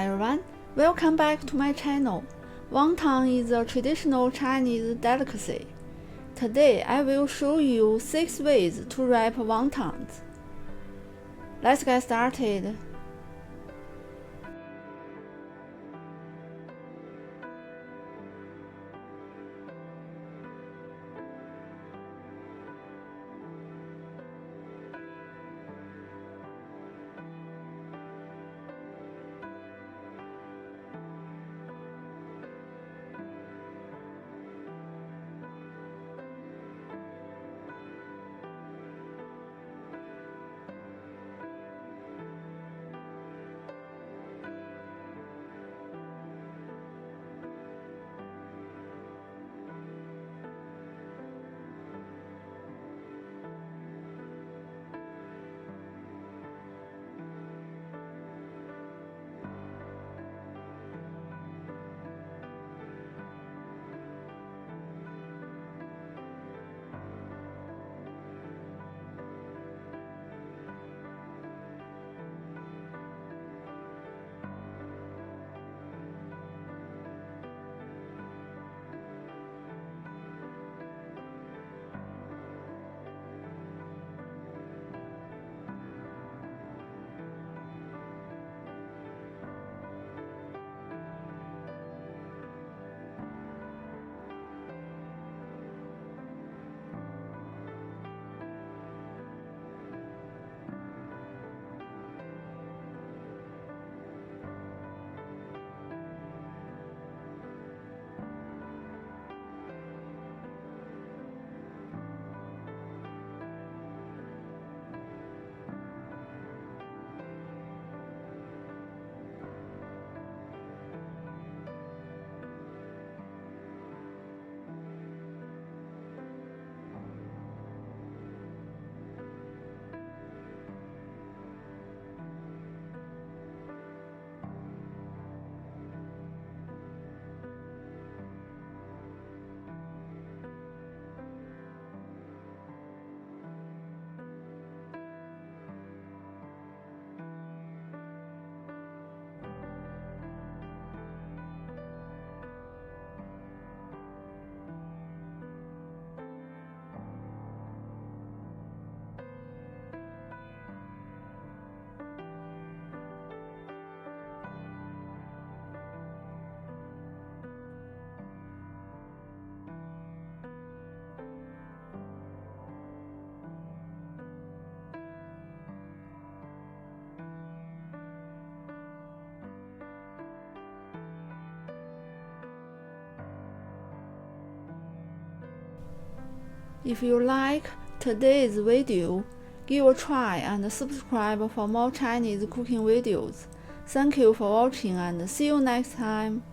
everyone, welcome back to my channel. Wonton is a traditional Chinese delicacy. Today I will show you 6 ways to wrap wontons. Let's get started. If you like today's video, give a try and subscribe for more Chinese cooking videos. Thank you for watching and see you next time.